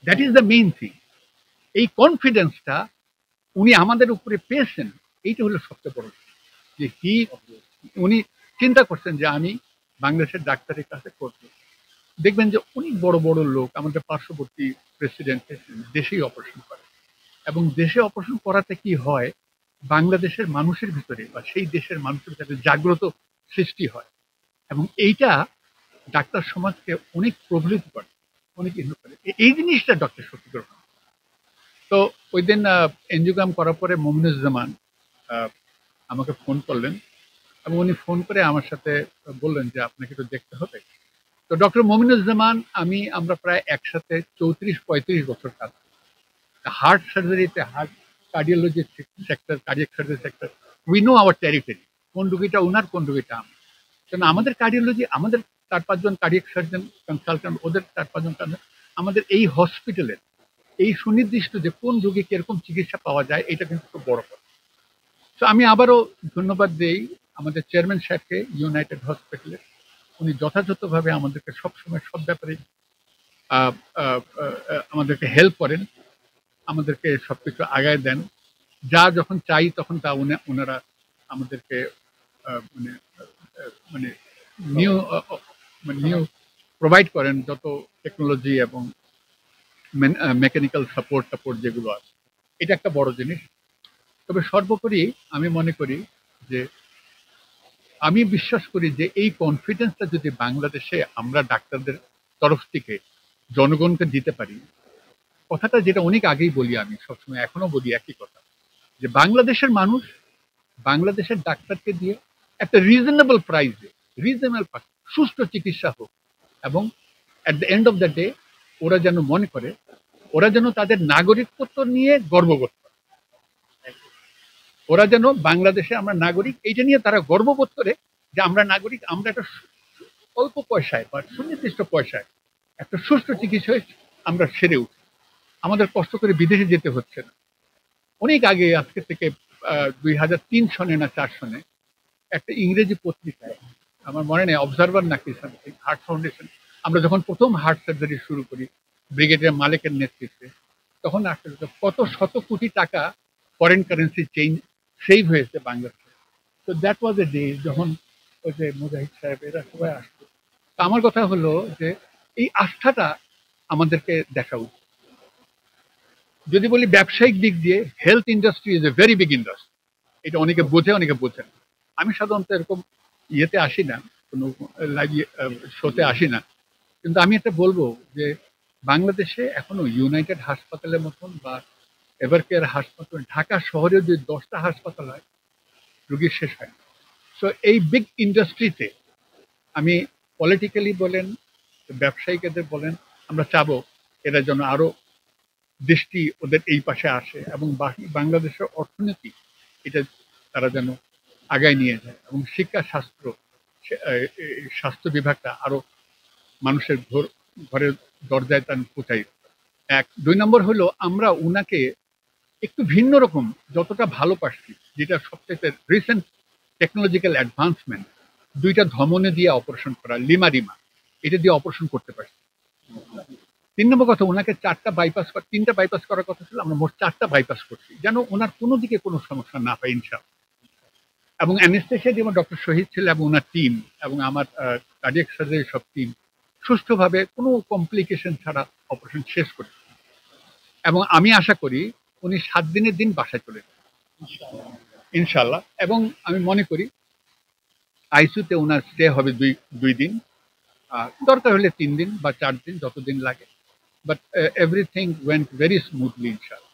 That is the main thing. এই কনফিডেন্সটা উনি আমাদের উপরে পেয়েছেন, এইটা হলো সবচেয়ে বড় কথা। যে উনি চিন্তা করছেন যে আমি বাংলাদেশের ডাক্তারের কাছে করব। দেখবেন যে অনেক বড় বড় লোক আমাদের পার্শ্ববর্তী প্রেসিডেন্ট দেশেই অপারেশন করে, এবং দেশে অপারেশন করাতে কি হয়, বাংলাদেশের মানুষের ভিতরে বা সেই দেশের মানুষের ভিতরে জাগ্রত সৃষ্টি হয়, এবং এইটা ডাক্তার সমাজকে অনেক প্রভাবিত করে, অনেক ইন্দ্র করে। এই জিনিসটা ডক্টর শফিকুর রহমান। তো ওই দিন এনজিওগ্রাম করার পরে মমিনুজ্জামান আমাকে ফোন করলেন, এবং উনি ফোন করে আমার সাথে বললেন যে আপনাকে তো দেখতে হবে। তো ডক্টর মমিনুজ্জামান আমরা প্রায় একসাথে 34-35 বছর কাজ করি। হার্ট সার্জারিতে, heart cardiology sector, cardiac surgery sector, we know our territory. কোন রুগীটা ওনার, কোন রুগীটা আমার। কারণ আমাদের কার্ডিওলজি, আমাদের 4-5 জন কার্ডিয়াক সার্জন কনসালটেন্ট, ওদের 4-5 জন, আমাদের এই হসপিটালের এই সুনির্দিষ্ট যে কোন রোগী কিরকম চিকিৎসা পাওয়া যায়, এটা কিন্তু খুব বড় কথা। তো আমি আবারও ধন্যবাদ দেই আমাদের চেয়ারম্যান সাহেবকে, ইউনাইটেড হসপিটালের। উনি যথাযথভাবে আমাদেরকে সবসময় সব ব্যাপারে আমাদেরকে হেল্প করেন, আমাদেরকে সবকিছু আগায় দেন। যা যখন চাই তখন তা ওনারা আমাদেরকে মানে মানে নিউ নিউ প্রোভাইড করেন, যত টেকনোলজি এবং মেকানিক্যাল সাপোর্ট যেগুলো আছে। এটা একটা বড় জিনিস। তবে সর্বোপরি আমি মনে করি যে, আমি বিশ্বাস করি যে এই কনফিডেন্সটা যদি বাংলাদেশে আমরা ডাক্তারদের তরফ থেকে জনগণকে দিতে পারি, কথাটা যেটা অনেক আগেই বলি, আমি সবসময় এখনো বলি একই কথা, যে বাংলাদেশের মানুষ বাংলাদেশের ডাক্তারকে দিয়ে একটা রিজনেবল প্রাইসে, সুষ্ঠু চিকিৎসা হোক, এবং at the end of the day ওরা যেন মনে করে, ওরা যেন তাদের নাগরিকত্ব নিয়ে গর্ববোধ করে, ওরা যেন বাংলাদেশে আমরা নাগরিক এইটা নিয়ে তারা গর্ববোধ করে, যে আমরা নাগরিক, আমরা একটা অল্প পয়সায় বা সুনির্দিষ্ট পয়সায় একটা সুষ্ঠু চিকিৎসায় আমরা সেরে উঠি, আমাদের কষ্ট করে বিদেশে যেতে হচ্ছে না। অনেক আগে, আজকে থেকে 2003 সনে না 4 সনে একটা ইংরেজি পত্রিকায়, আমার মনে নেই অবজারভার নাকি সামথিং, হার্ট ফাউন্ডেশন, আমরা যখন প্রথম হার্ট সার্জারি শুরু করি ব্রিগেডিয়ার মালিকের নেতৃত্বে, তখন আসলে কত শত কোটি টাকা ফরেন কারেন্সি চেঞ্জ সেভ হয়েছে বাংলাদেশে। তো দ্যাট ওয়াজ এ ডে যখন ওই যে মুজাহিদ সাহেব এরা সবাই আসতো। তো আমার কথা হলো যে এই আস্থাটা আমাদেরকে দেখা উচিত। যদি বলি ব্যবসায়িক দিক দিয়ে, health industry is a very big industry. এটা অনেকে বোঝে, অনেকে বোঝে না। আমি সাধারণত এরকম ইয়েতে আসি না, কোনো লাইভ শোতে আসি না, কিন্তু আমি এটা বলবো যে বাংলাদেশে এখনো ইউনাইটেড হাসপাতালের মতন বা এভার কেয়ার হাসপাতাল, ঢাকা শহরেও যদি 10টা হাসপাতাল হয়, রুগীর শেষ হয় না। সো এই বিগ ইন্ডাস্ট্রিতে আমি পলিটিক্যালি বলেন, ব্যবসায়িকদের বলেন, আমরা চাবো এরা যেন আরো দৃষ্টি ওদের এই পাশে আসে, এবং বাংলাদেশের অর্থনীতি এটা তারা যেন আগায় নিয়ে যায়, এবং শিক্ষা শাস্ত্র, স্বাস্থ্য বিভাগটা আরো মানুষের ঘরের দরজায় তার পৌঁছাই। 1, 2 নম্বর হলো আমরা উনাকে একটু ভিন্ন রকম যতটা ভালো পারছি, যেটা সবচেয়ে রিসেন্ট টেকনোলজিক্যাল অ্যাডভান্সমেন্ট, 2টা ধমনে দিয়ে অপারেশন করা, লিমা এটা দিয়ে অপারেশন করতে পারছি। 3 নম্বর কথা, ওনাকে 3টা বাইপাস করার কথা ছিল, আমরা মোট 4টা বাইপাস করছি, যেন ওনার কোনো দিকে কোনো সমস্যা না হয় ইনশাআল্লাহ। এবং অ্যানেস্থেশিয়া যেমন ডক্টর শহীদ ছিল এবং ওনার টিম এবং আমার কার্ডিয়াক সার্জারি সব টিম সুষ্ঠুভাবে কোনো কমপ্লিকেশন ছাড়া অপারেশন শেষ করছে, এবং আমি আশা করি উনি 7 দিনের দিন বাসায় চলে যাবেন ইনশাআল্লাহ। এবং আমি মনে করি আইসিইউতে ওনার স্টে হবে 2 দিন, দরকার হলে 3 দিন বা 4 দিন, যতদিন লাগে। But everything went very smoothly ইনশাআল্লাহ।